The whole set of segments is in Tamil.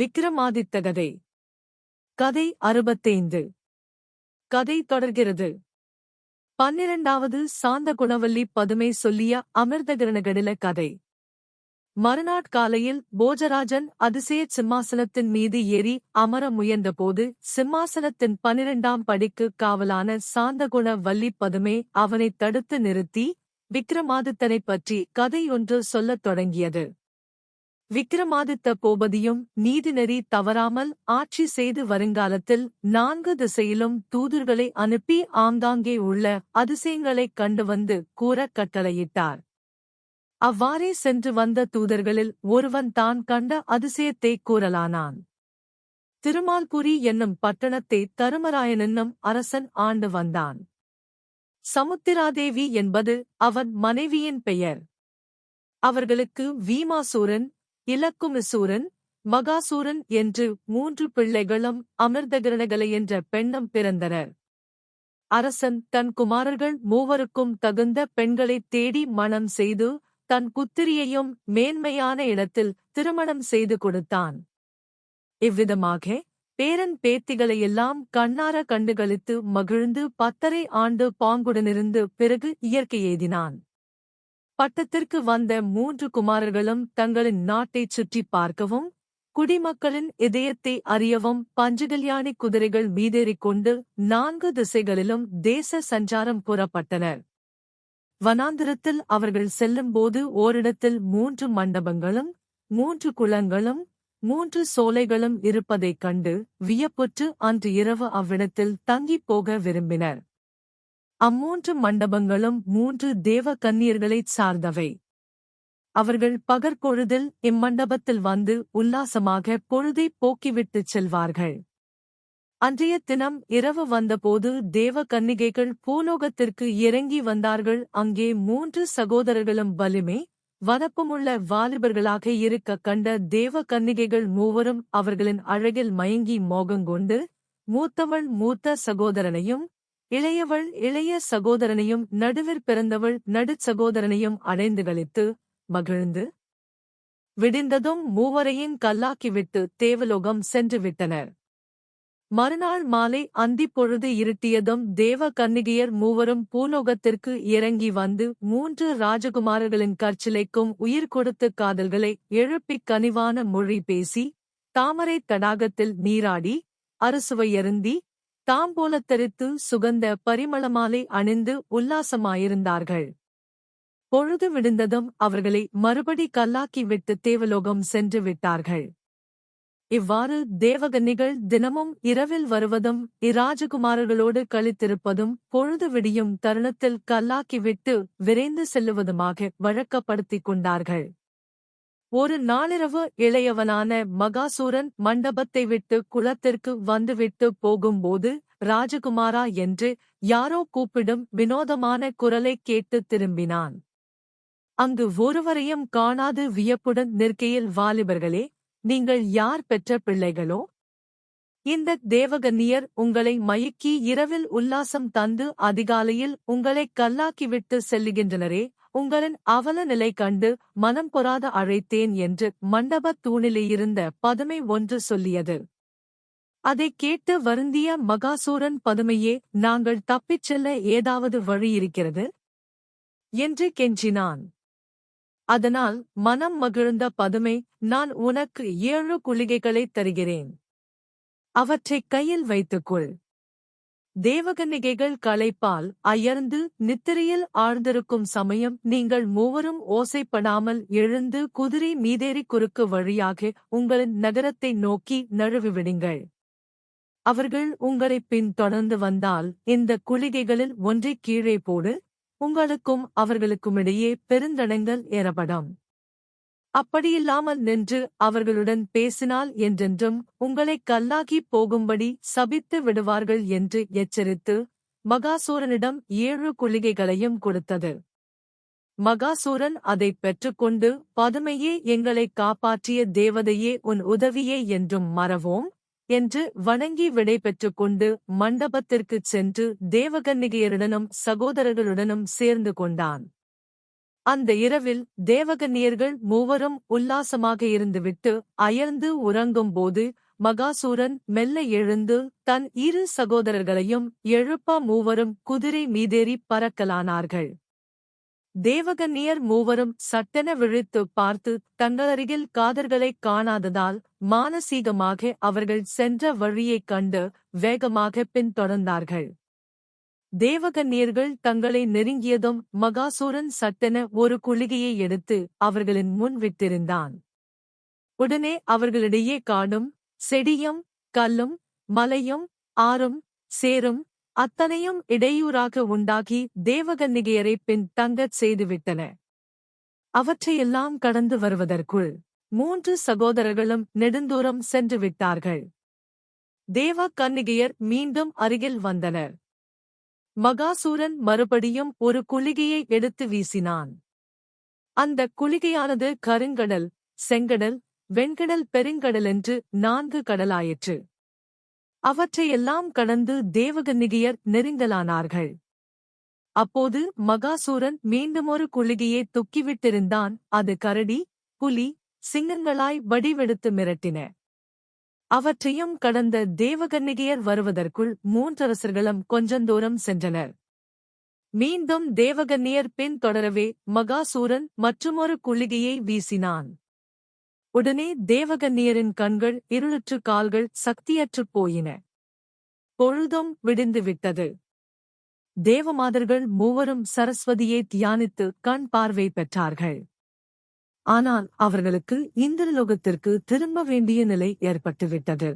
விக்ரமாதித்த கதை. கதை 65. கதை தொடர்கிறது. 12வது சாந்த குணவல்லி பதுமை சொல்லிய அமிர்தகிரணகடில கதை. மறுநாட்காலையில் போஜராஜன் அதிசயச் சிம்மாசனத்தின் மீது ஏறி அமர முயன்றபோது சிம்மாசனத்தின் 12ஆம் படிக்கு காவலான சாந்தகுண வல்லி பதுமை அவனைத் தடுத்து நிறுத்தி விக்ரமாதித்தனைப் பற்றி கதையொன்று சொல்லத் தொடங்கியது. விக்ரமாதித்த பூபதியும் நீதிநெறி தவறாமல் ஆட்சி செய்து வருங்காலத்தில் 4 திசையிலும் தூதர்களை அனுப்பி ஆங்காங்கே உள்ள அதிசயங்களைக் கண்டு வந்து கூறக் கட்டளையிட்டார். அவ்வாறே சென்று வந்த தூதர்களில் ஒருவன் தான் கண்ட அதிசயத்தைக் கூறலானான். திருமால்புரி என்னும் பட்டணத்தை தருமராயன் என்னும் அரசன் ஆண்டு வந்தான். சமுத்திராதேவி என்பது அவன் மனைவியின் பெயர். அவர்களுக்கு வீமாசூரன், இலக்குமிசூரன், மகாசூரன் என்று 3 பிள்ளைகளும் அமிர்தகிரணகலை என்ற பெண்ணும் பிறந்தனர். அரசன் தன் குமாரர்கள் மூவருக்கும் தகுந்த பெண்களைத் தேடி மணம் செய்து தன் புத்திரியையும் மேன்மையான இடத்தில் திருமணம் செய்து கொடுத்தான். இவ்விதமாக பேரன் பேத்திகளையெல்லாம் கண்ணார கண்டுகளித்து மகிழ்ந்து 10½ ஆண்டு பாங்குடனிருந்து பிறகு இயற்கை எய்தினான். பட்டத்திற்கு வந்த 3 குமாரர்களும் தங்களின் நாட்டைச் சுற்றிப் பார்க்கவும் குடிமக்களின் இதயத்தை அறியவும் பஞ்சகல்யாணி குதிரைகள் மீதேறிக்கொண்டு 4 திசைகளிலும் தேச சஞ்சாரம் புறப்பட்டனர். வனாந்திரத்தில் அவர்கள் செல்லும்போது ஓரிடத்தில் 3 மண்டபங்களும் 3 குளங்களும் 3 சோலைகளும் இருப்பதைக் கண்டு வியப்புற்று அன்று இரவு அவ்விடத்தில் தங்கிப் போக விரும்பினர். அம்மூன்று மண்டபங்களும் 3 தேவ கன்னியர்களைச் சார்ந்தவை. அவர்கள் பகற்பொழுதில் இம்மண்டபத்தில் வந்து உல்லாசமாக பொழுதைப் போக்கிவிட்டுச் செல்வார்கள். அன்றைய தினம் இரவு வந்தபோது தேவ கன்னிகைகள் பூலோகத்திற்கு இறங்கி வந்தார்கள். அங்கே 3 சகோதரர்களும் வலிமை வனப்புமுள்ள வாலிபர்களாக இருக்கக் கண்ட தேவ கன்னிகைகள் மூவரும் அவர்களின் அழகில் மயங்கி மோகங்கொண்டு மூத்தவள் மூத்த சகோதரனையும் இளையவள் இளைய சகோதரனையும் நடுவிற் பிறந்தவள் நடுச் சகோதரனையும் அடைந்து களித்து மகிழ்ந்து விடிந்ததும் மூவரையும் கல்லாக்கிவிட்டு தேவலோகம் சென்று விட்டனர். மறுநாள் மாலை அந்திப் பொழுது இருட்டியதும் தேவ கன்னிகையர் மூவரும் பூலோகத்திற்கு இறங்கி வந்து 3 ராஜகுமாரர்களின் கற்சிலைக்கும் உயிர் கொடுத்து காதல்களை எழுப்பிக் கனிவான மொழி பேசி தாமரைத் தடாகத்தில் நீராடி அறுசுவையருந்தி தாம்போலத்தரித்து சுகந்த பரிமளமாலை அணிந்து உல்லாசமாயிருந்தார்கள். பொழுது விடிந்ததும் அவர்களை மறுபடி கல்லாக்கிவிட்டு தேவலோகம் சென்று விட்டார்கள். இவ்வாறு தேவகன்னிகள் தினமும் இரவில் வருவதும் இராஜகுமாரர்களோடு களித்திருப்பதும் பொழுது விடியும் தருணத்தில் கல்லாக்கிவிட்டு விரைந்து செல்லுவதுமாக வழக்கப்படுத்திக் கொண்டார்கள். ஒரு நாளிரவு இளையவனான மகாசூரன் மண்டபத்தை விட்டு குளத்திற்கு வந்துவிட்டு போகும்போது ராஜகுமாரா என்று யாரோ கூப்பிடும் வினோதமான குரலைக் கேட்டு திரும்பினான். அங்கு ஒருவரையும் காணாது வியப்புடன் நிற்கையில் வாலிபர்களே, நீங்கள் யார் பெற்ற பிள்ளைகளோ? இந்த தேவகன்னியர் உங்களை மயக்கி இரவில் உல்லாசம் தந்து அதிகாலையில் உங்களைக் கல்லாக்கிவிட்டு செல்லுகின்றனரே, உங்களின் அவல நிலை கண்டு மனம் பொறாத அழைத்தேன் என்று மண்டபத் தூணிலேயிருந்த பதுமை ஒன்று சொல்லியது. அதைக் கேட்டு வருந்திய மகாசூரன், பதுமையே, நாங்கள் தப்பிச் செல்ல ஏதாவது வழி இருக்கிறது என்று கெஞ்சினான். அதனால் மனம் மகிழ்ந்த பதுமை, நான் உனக்கு 7 குளிகைகளைத் தருகிறேன். அவற்றைக் கையில் வைத்துக்கொள். தேவகன்னிகைகள் களைப்பால் அயர்ந்து நித்திரையில் ஆழ்ந்திருக்கும் சமயம் நீங்கள் மூவரும் ஓசைப்படாமல் எழுந்து குதிரை மீதேறி குறுக்கு வழியாக உங்களின் நகரத்தை நோக்கி நழுவிவிடுங்கள். அவர்கள் உங்களைப் பின் தொடர்ந்து வந்தால் இந்த குளிகைகளில் ஒன்றைக் கீழே போடு. உங்களுக்கும் அவர்களுக்குமிடையே பெருந்தடங்கல் ஏற்படும். அப்படியில்லாமல் நின்று அவர்களுடன் பேசினால் என்றென்றும் உங்களைக் கல்லாகிப் போகும்படி சபித்து விடுவார்கள் என்று எச்சரித்து மகாசூரனிடம் 7 குளிகைகளையும் கொடுத்தது. மகாசூரன் அதைப் பெற்றுக்கொண்டு, பதுமையே, எங்களைக் காப்பாற்றிய தேவதையே, உன் உதவியே என்றும் மறவோம் என்று வணங்கி விடை பெற்றுக்கொண்டு மண்டபத்திற்குச் சென்று தேவகன்னிகையருடனும் சகோதரர்களுடனும் சேர்ந்து கொண்டான். அந்த இரவில் தேவகன்னியர்கள் மூவரும் உல்லாசமாக இருந்துவிட்டு அயர்ந்து உறங்கும்போது மகாசூரன் மெல்ல எழுந்து தன் இரு சகோதரர்களையும் எழுப்ப மூவரும் குதிரை மீதேறி பறக்கலானார்கள். தேவகன்னியர் மூவரும் சட்டென விழித்துப் பார்த்து தங்களருகில் காதர்களைக் காணாததால் மானசீகமாக அவர்கள் சென்ற வழியைக் கண்டு வேகமாகப் பின்தொடர்ந்தார்கள். தேவகன்னியர்கள் தங்களை நெருங்கியதும் மகாசூரன் சட்டென ஒரு குளிகையை எடுத்து அவர்களின் முன் விட்டிருந்தான். உடனே அவர்களிடையே காடும், செடியும், கல்லும், மலையும், ஆறும், சேரும் அத்தனையும் இடையூறாக உண்டாகி தேவகன்னிகையரை பின் தங்கச் செய்துவிட்டன. அவற்றையெல்லாம் கடந்து வருவதற்குள் 3 சகோதரர்களும் நெடுந்தூரம் சென்று விட்டார்கள். தேவகன்னிகையர் மீண்டும் அருகில் வந்தனர். மகாசூரன் மறுபடியும் ஒரு குளிகையை எடுத்து வீசினான். அந்த குளிகையானது கருங்கடல், செங்கடல், வெண்கடல், பெருங்கடல் என்று 4 கடலாயிற்று. அவற்றையெல்லாம் கடந்து தேவகன்னிகையர் நெருங்கலானார்கள். அப்போது மகாசூரன் மீண்டுமொரு குளிகையை துக்கிவிட்டிருந்தான். அது கரடி, புலி, சிங்கங்களாய் வடிவெடுத்து மிரட்டின. அவற்றையும் கடந்த தேவகன்னிகையர் வருவதற்குள் 3 அரசர்களும் கொஞ்சந்தூரம் சென்றனர். மீண்டும் தேவகன்னியர் பின் தொடரவே மகாசூரன் மற்றுமொரு குளிகையை வீசினான். உடனே தேவகன்னியரின் கண்கள் இருளுற்று கால்கள் சக்தியற்றுப் போயின. பொழுதும் விடிந்துவிட்டது. தேவமாதர்கள் மூவரும் சரஸ்வதியை தியானித்து கண் பார்வை பெற்றார்கள். ஆனால் அவர்களுக்கு இந்திரலோகத்திற்கு திரும்ப வேண்டிய நிலை ஏற்பட்டுவிட்டது.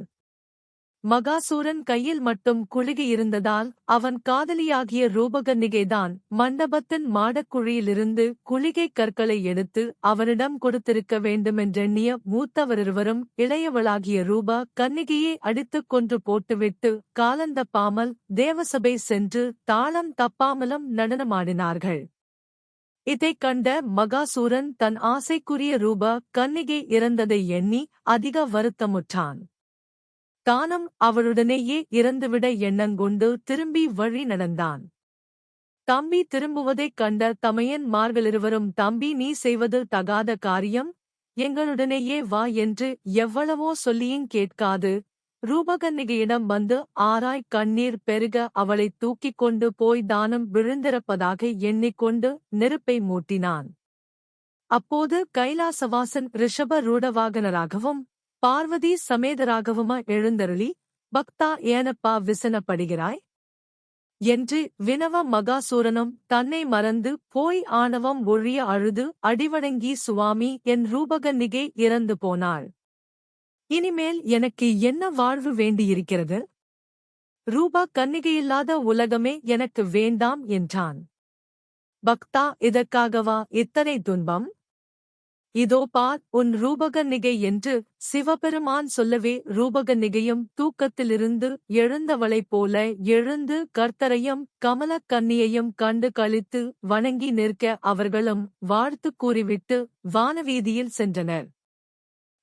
மகாசூரன் கையில் மட்டும் குளிகை இருந்ததால் அவன் காதலியாகிய ரூபகன்னிகைதான் மண்டபத்தின் மாடக்குழியிலிருந்து குளிகைக் கற்களை எடுத்து அவரிடம் கொடுத்திருக்க வேண்டுமென்றெண்ணிய மூத்தவரிருவரும் இளையவளாகிய ரூப கன்னிகையை அடித்துக் கொன்று போட்டுவிட்டு காலந்தப்பாமல் தேவசபை சென்று தாளம் தப்பாமலும் நடனமாடினார்கள். இதைக் கண்ட மகாசூரன் தன் ஆசைக்குரிய ரூப கன்னிகை இறந்ததை எண்ணி அதிக வருத்தமுற்றான். தானும் அவளுடனேயே இறந்துவிட எண்ணங்கொண்டு திரும்பி வழி நடந்தான். தம்பி திரும்புவதைக் கண்ட தமையன்மார்களிருவரும், தம்பி, நீ செய்வது தகாத காரியம், எங்களுடனேயே வா என்று எவ்வளவோ சொல்லியும் கேட்காது ரூபகன்னிகையிடம் வந்து ஆராய் கண்ணீர் பெருக அவளைத் தூக்கிக் கொண்டு போய் தானும் விழுந்திருப்பதாக எண்ணிக்கொண்டு நெருப்பை மூட்டினான். அப்போது கைலாசவாசன் ரிஷப ரூடவாகனராகவும் பார்வதி சமேதராகவுமா எழுந்தருளி, பக்தா, ஏனப்பா விசனப்படுகிறாய் என்று வினவ மகாசூரனும் தன்னை மறந்து போய் ஆணவம் ஒழிய அழுது அடிவணங்கி, சுவாமி, என் ரூபகன்னிகை இறந்து போனாள். இனிமேல் எனக்கு என்ன வாழ்வு வேண்டியிருக்கிறது? ரூபா கன்னிகையில்லாத உலகமே எனக்கு வேண்டாம் என்றான். பக்தா, இதற்காகவா இத்தனை துன்பம்? இதோ பார் உன் ரூபகன்னிகை என்று சிவபெருமான் சொல்லவே ரூபகன்னிகையும் தூக்கத்திலிருந்து எழுந்தவளைப் போல எழுந்து கர்த்தரையும் கமலக் கன்னியையும் கண்டு களித்து வணங்கி நிற்க அவர்களும் வாழ்த்து கூறிவிட்டு வானவீதியில் சென்றனர்.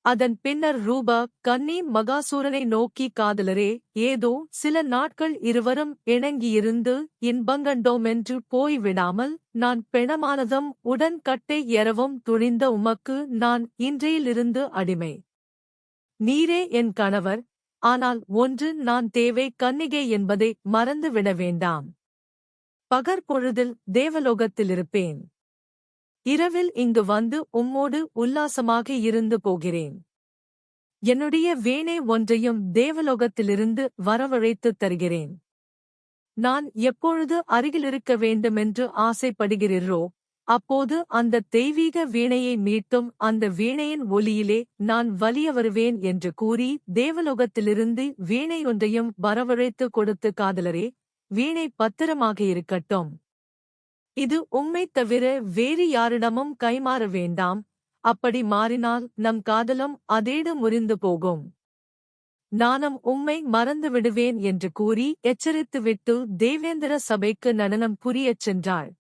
அதன் பின்னர் ரூப கன்னி மகாசூரனை நோக்கி, காதலரே, ஏதோ சில நாட்கள் இருவரும் இணங்கியிருந்து இன்பங்கண்டோமென்று போய்விடாமல் நான் பெணமானதும் உடன் கட்டை ஏறவும் துணிந்த உமக்கு நான் இன்றையிலிருந்து அடிமை. நீரே என் கணவர். ஆனால் ஒன்று நான் தேவை கன்னிகை என்பதை மறந்துவிட வேண்டாம். பகற்பொழுதில் தேவலோகத்திலிருப்பேன். இரவில் இங்கு வந்து உம்மோடு உல்லாசமாக இருந்து போகிறேன். என்னுடைய வீணை ஒன்றையும் தேவலோகத்திலிருந்து வரவழைத்துத் தருகிறேன். நான் எப்பொழுது அருகிலிருக்க வேண்டுமென்று ஆசைப்படுகிறீரோ அப்போது அந்த தெய்வீக வீணையை மீட்டும் அந்த வீணையின் ஒலியிலே நான் வலிய வருவேன் என்று கூறி தேவலோகத்திலிருந்து வீணையொன்றையும் வரவழைத்து கொடுத்து, காதலரே, வீணை பத்திரமாக இருக்கட்டும். இது உம்மைத் தவிர வேறு யாரிடமும் கைமாற வேண்டாம். அப்படி மாறினால் நம் காதலும் அதேடு முறிந்து போகும். நானும் உம்மை மறந்து விடுவேன் என்று கூறி எச்சரித்துவிட்டு தேவேந்திர சபைக்கு நடனம் புரியச் சென்றாள்.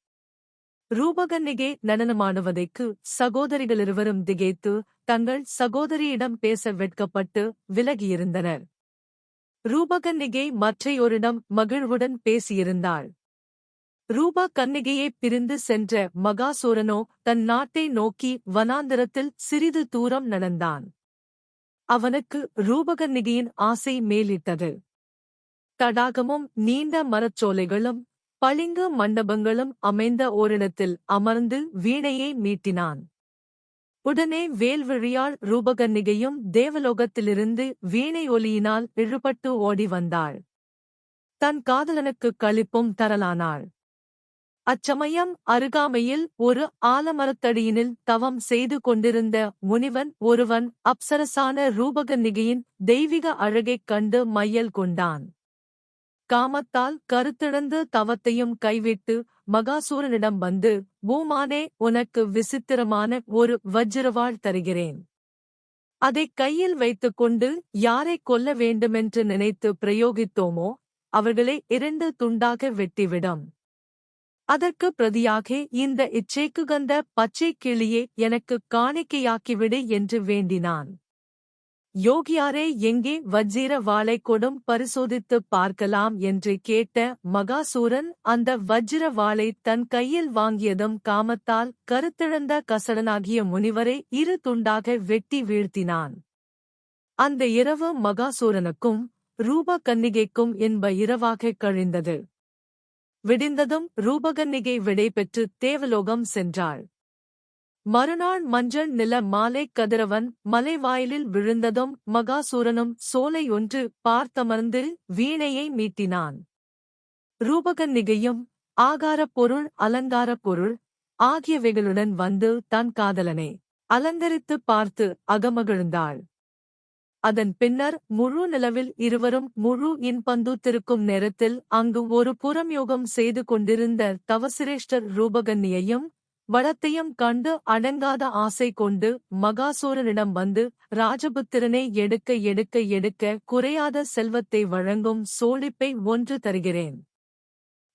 ரூபகன்னிகை நடனமாடுவதைக்கு சகோதரிகளிருவரும் திகைத்து தங்கள் சகோதரியிடம் பேச வெட்கப்பட்டு விலகியிருந்தனர். ரூபகன்னிகை மற்றையோரிடம் மகிழ்வுடன் பேசியிருந்தாள். ரூப கன்னிகையைப் பிரிந்து சென்ற மகாசூரனோ தன் நாட்டை நோக்கி வனாந்தரத்தில் சிறிது தூரம் நடந்தான். அவனுக்கு ரூபகன்னிகையின் ஆசை மேலிட்டது. தடாகமும் நீண்ட மரச்சோலைகளும் பளிங்கு மண்டபங்களும் அமைந்த ஓரிடத்தில் அமர்ந்து வீணையை மீட்டினான். உடனே வேல்விழியாள் ரூபகன்னிகையும் தேவலோகத்திலிருந்து வீணை ஒலியினால் இழுபட்டு ஓடி வந்தாள். தன் காதலனுக்குக் களிப்பும் தரலானாள். அச்சமயம் அருகாமையில் ஒரு ஆலமரத்தடியினில் தவம் செய்து கொண்டிருந்த முனிவன் ஒருவன் அப்சரசான ரூபகன்னிகையின் தெய்வீக அழகைக் கண்டு மையல் கொண்டான். காமத்தால் கருத்திழந்து தவத்தையும் கைவிட்டு மகாசூரனிடம் வந்து, பூமானே, உனக்கு விசித்திரமான ஒரு வஜ்ரவாள் தருகிறேன். அதைக் கையில் வைத்துக்கொண்டு யாரைக் கொல்ல வேண்டுமென்று நினைத்து பிரயோகித்தோமோ அவர்களை 2 துண்டாக வெட்டிவிடும். அதற்கு பிரதியாக இந்த இச்சைக்குகந்த பச்சைக் கிளியை எனக்குக் காணிக்கையாக்கிவிடு என்று வேண்டினான். யோகியாரே, எங்கே வஜ்ர வாளை கொடும், பரிசோதித்துப் பார்க்கலாம் என்று கேட்ட மகாசூரன் அந்த வஜ்ர வாளை தன் கையில் வாங்கியதும் காமத்தால் கருத்திழந்த கசடனாகிய முனிவரை 2 துண்டாக வெட்டி வீழ்த்தினான். அந்த இரவு மகாசூரனுக்கும் ரூப கன்னிகைக்கும் இன்ப இரவாகக் கழிந்தது. விடிந்ததும் ரூபகன்னிகை விடை பெற்று தேவலோகம் சென்றாள். மறுநாள் மஞ்சள் நில மாலைக் கதிரவன் மலைவாயிலில் விழுந்ததும் மகாசூரனும் சோலை ஒன்று பார்த்தமர்ந்து வீணையை மீட்டினான். ரூபகன்னிகையும் ஆகாரப் பொருள் அலங்காரப் பொருள் ஆகியவைகளுடன் வந்து தன் காதலனை அலங்கரித்துப் பார்த்து அகமகிழ்ந்தாள். அதன் பின்னர் முழு நிலவில் இருவரும் முழு இன்பந்துத்திருக்கும் நேரத்தில் அங்கு ஒரு புறம்யோகம் செய்து கொண்டிருந்த தவசிரேஷ்டர் ரூபகன்னியையும் வளத்தையும் கண்டு அடங்காத ஆசை கொண்டு மகாசூரனிடம் வந்து, ராஜபுத்திரனை எடுக்க எடுக்க எடுக்க குறையாத செல்வத்தை வழங்கும் சோழிப்பை ஒன்று தருகிறேன்.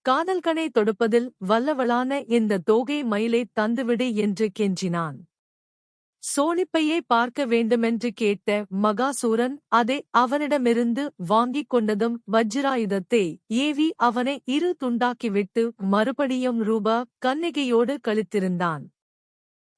காதல்கனை தொடுப்பதில் வல்லவளான இந்த தோகை மயிலை தந்துவிடு என்று கெஞ்சினான். சோழிப்பையை பார்க்க வேண்டுமென்று கேட்ட மகாசூரன் அதை அவனிடமிருந்து வாங்கிக் கொண்டதும் வஜ்ராயுதத்தை ஏவி அவனை 2 துண்டாக்கிவிட்டு மறுபடியும் ரூப கன்னிகையோடு கழித்திருந்தான்.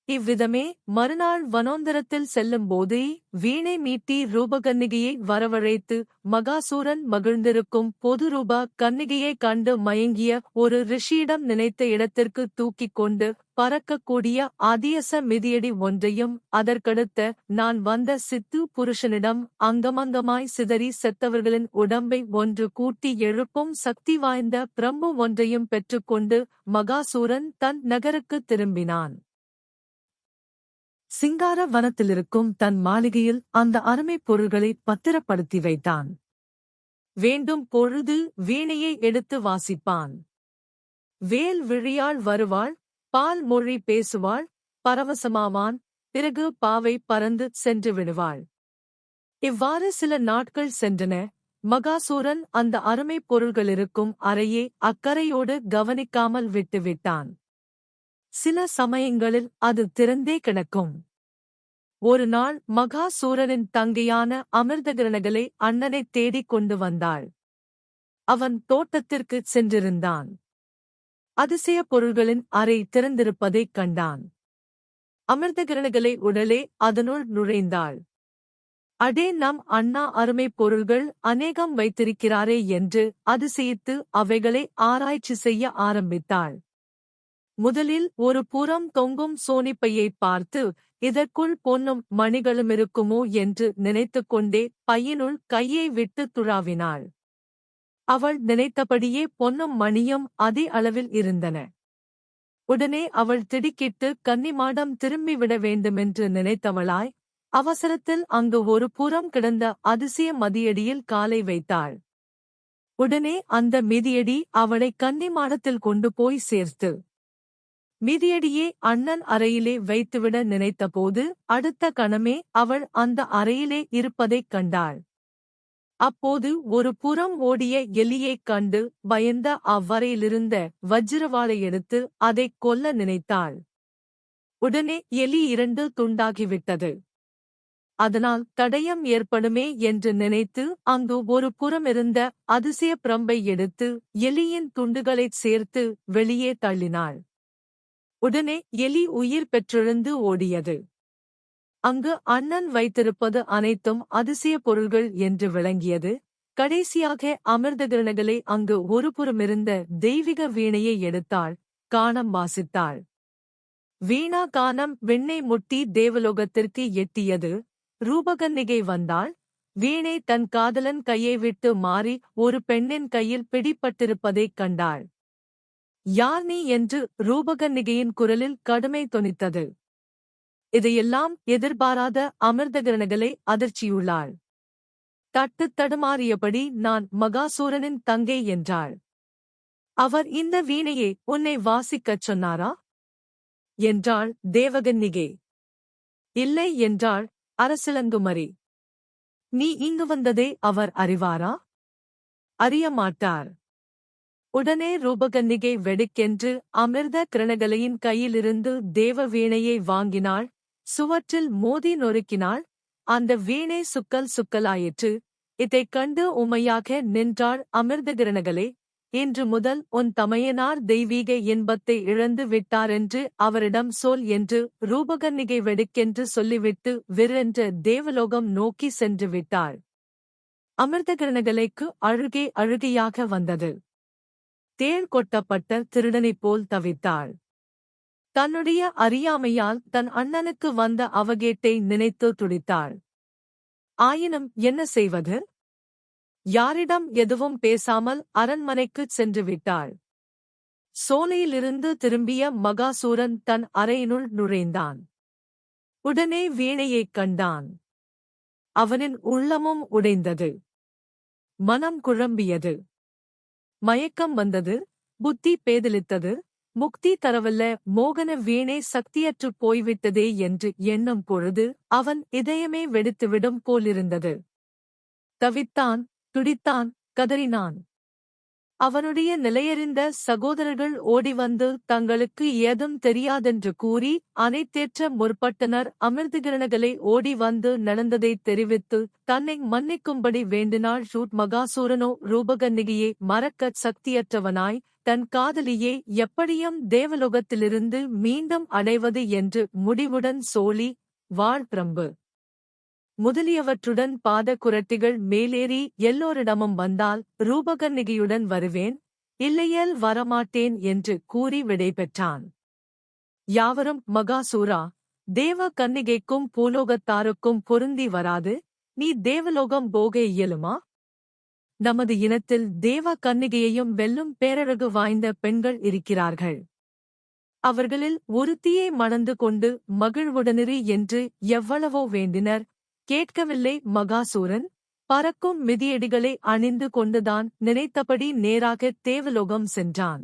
இவ்விதமே மறுநாள் வனோந்தரத்தில் செல்லும்போதே வீணை மீட்டி ரூபகன்னிகையை வரவழைத்து மகாசூரன் மகிழ்ந்திருக்கும் பொது ரூப கன்னிகையைக் கண்டு மயங்கிய ஒரு ரிஷியிடம் நினைத்த இடத்திற்கு தூக்கிக் கொண்டு பறக்கக்கூடிய அதியச மிதியடி ஒன்றையும் அதற்கடுத்த நான் வந்த சித்து புருஷனிடம் அங்கமங்கமாய் சிதறி செத்தவர்களின் உடம்பை ஒன்று கூட்டி எழுப்பும் சக்தி வாய்ந்த பிரம்பு ஒன்றையும் பெற்றுக்கொண்டு மகாசூரன் தன் நகருக்குத் திரும்பினான். சிங்கார வனத்திலிருக்கும் தன் மாளிகையில் அந்த அருமைப் பொருள்களை பத்திரப்படுத்தி வைத்தான். வேண்டும் பொழுது வீணையை எடுத்து வாசிப்பான். வேல் விழியாள் வருவாள், பால் மொழி பேசுவாள், பரவசமாவான், பிறகு பாவை பறந்து சென்று விடுவாள். இவ்வாறு சில நாட்கள் சென்றன. மகாசூரன் அந்த அருமைப் பொருள்களிருக்கும் அறையே அக்கறையோடு கவனிக்காமல் விட்டுவிட்டான். சில சமயங்களில் அது திறந்தே கிடக்கும். ஒரு நாள் மகாசூரனின் தங்கையான அமிர்தகிரணகளை அண்ணனைத் தேடிக் கொண்டு வந்தாள். அவன் தோட்டத்திற்குச் சென்றிருந்தான். அதிசயப் பொருள்களின் அறை திறந்திருப்பதைக் கண்டான். அமிர்தகிரணகளை உடலே அதனுள் நுழைந்தாள். அடே, நம் அண்ணா அருமைப் பொருள்கள் அநேகம் வைத்திருக்கிறாரே என்று அதிசயித்து அவைகளை ஆராய்ச்சி செய்ய ஆரம்பித்தாள். முதலில் ஒரு புறம் தொங்கும் சோனிப்பையைப் பார்த்து, இதற்குள் பொன்னும் மணிகளுமிருக்குமோ என்று நினைத்துக்கொண்டே பையினுள் கையை விட்டு துழாவினாள். அவள் நினைத்தபடியே பொன்னும் மணியும் அதே அளவில் இருந்தன. உடனே அவள் திடுக்கிட்டு கன்னிமாடம் திரும்பிவிட வேண்டுமென்று நினைத்தவளாய் அவசரத்தில் அங்கு ஒரு புறம் கிடந்த அதிசய மதியடியில் காலை வைத்தாள். உடனே அந்த மிதியடி அவளை கன்னிமாடத்தில் கொண்டு போய் சேர்த்து மிதியடியே அண்ணன் அறையிலே வைத்துவிட நினைத்தபோது அடுத்த கணமே அவள் அந்த அறையிலே இருப்பதைக் கண்டாள். அப்போது ஒரு புறம் ஓடிய எலியைக் கண்டு பயந்த அவ்வறையிலிருந்த வஜ்ரவாளை எடுத்து அதைக் கொல்ல நினைத்தாள். உடனே எலி 2 துண்டாகிவிட்டது. அதனால் தடயம் ஏற்படுமே என்று நினைத்து அங்கு ஒரு புறமிருந்த அதிசய பிரம்பை எடுத்து எலியின் துண்டுகளைச் சேர்த்து வெளியே தள்ளினாள். உடனே எலி உயிர் பெற்றெழுந்து ஓடியது. அங்கு அண்ணன் வைத்திருப்பது அனைத்தும் அதிசய பொருள்கள் என்று விளங்கியது. கடைசியாக அமிர்தகிரணகளை அங்கு ஒருபுறமிருந்த தெய்வீக வீணையை எடுத்தாள், கானம் வாசித்தாள். வீணா கானம் விண்ணை முட்டி தேவலோகத்திற்கு எட்டியது. ரூபகன்னிகை வந்தாள். வீணை தன் காதலன் கையை விட்டு மாறி ஒரு பெண்ணின் கையில் பிடிபட்டிருப்பதைக் கண்டாள். யார் நீ என்று ரூபகன்னிகையின் குரலில் கடுமை தொனித்தது. இதையெல்லாம் எதிர்பாராத அமிர்தகிரணகளை அதிர்ச்சியுள்ளாள். தட்டு தடுமாறியபடி நான் மகாசூரனின் தங்கை என்றாள். அவர் இந்த வீணையை உன்னை வாசிக்கச் சொன்னாரா என்றாள் தேவகன்னிகை. இல்லை என்றாள் அரசிலங்குமரி. நீ இங்கு வந்ததை அவர் அறிவாரா? அறியமாட்டார். உடனே ரூபகன்னிகை வெடுக்கென்று அமிர்த கிரணகலையின் கையிலிருந்து தேவ வீணையை வாங்கினாள். சுவற்றில் மோதி நொறுக்கினாள். அந்த வீணை சுக்கல் சுக்கலாயிற்று. இதைக் கண்டு உமையாக நின்றாள் அமிர்தகிரணகளே. இன்று முதல் உன் தமையனார் தெய்வீக இன்பத்தை இழந்து விட்டாரென்று அவரிடம் சொல் என்று ரூபகன்னிகை வெடுக்கென்று சொல்லிவிட்டு விற்றென்ற தேவலோகம் நோக்கி சென்று விட்டாள். அமிர்தகிரணகலைக்கு அழுகை அழுகையாக வந்தது. தேள் கொட்டப்பட்ட திருடனைப் போல் தவித்தாள். தன்னுடைய அறியாமையால் தன் அண்ணனுக்கு வந்த அவகேட்டை நினைத்து துடித்தாள். ஆயினும் என்ன செய்வது? யாரிடம் எதுவும் பேசாமல் அரண்மனைக்குச் சென்று விட்டாள். சோலையிலிருந்து திரும்பிய மகாசூரன் தன் அறையினுள் நுழைந்தான். உடனே வீணையைக் கண்டான். அவனின் உள்ளமும் உடைந்தது. மனம் குழம்பியது. மயக்கம் வந்தது. புத்தி பேதலித்தது. முக்தி தரவல்ல மோகன வீணை சக்தியற்றுப் போய்விட்டதே என்று எண்ணும் பொழுது அவன் இதயமே வெடித்துவிடும் போலிருந்தது. தவித்தான், துடித்தான், கதறினான். அவனுடைய நிலையறிந்த சகோதரர்கள் ஓடிவந்து தங்களுக்கு ஏதும் தெரியாதென்று கூறி அனைத்தேற்ற முற்பட்டனர். அமிர்தகிரணகளை ஓடி வந்து நடந்ததைத் தெரிவித்து தன்னை மன்னிக்கும்படி வேண்டினாள். மகாசூரனோ ரூபகன்னிகையை மறக்கச் சக்தியற்றவனாய் தன் காதலியை எப்படியும் தேவலோகத்திலிருந்து மீண்டும் அடைவது என்று முடிவுடன் சோழி, வாழ்பிரம்பு முதலியவற்றுடன் பாத குரட்டிகள் மேலேறி எல்லோரிடமும் வந்தால் ரூபகன்னிகையுடன் வருவேன், இல்லையேல் வரமாட்டேன் என்று கூறி விடைபெற்றான். யாவரும் மகாசூரா, தேவ கன்னிகைக்கும் பூலோகத்தாருக்கும் பொருந்தி வராது. நீ தேவலோகம் போக இயலுமா? நமது இனத்தில் தேவ கன்னிகையையும் வெல்லும் பேரழகு வாய்ந்த பெண்கள் இருக்கிறார்கள். அவர்களில் ஒருத்தியை மணந்து கொண்டு மகிழ்வுடனிரு என்று எவ்வளவோ வேண்டினர். கேட்கவில்லை மகாசூரன். பறக்கும் மிதியடிகளை அணிந்து கொண்டுதான் நினைத்தபடி நேராக தேவலோகம் சென்றான்.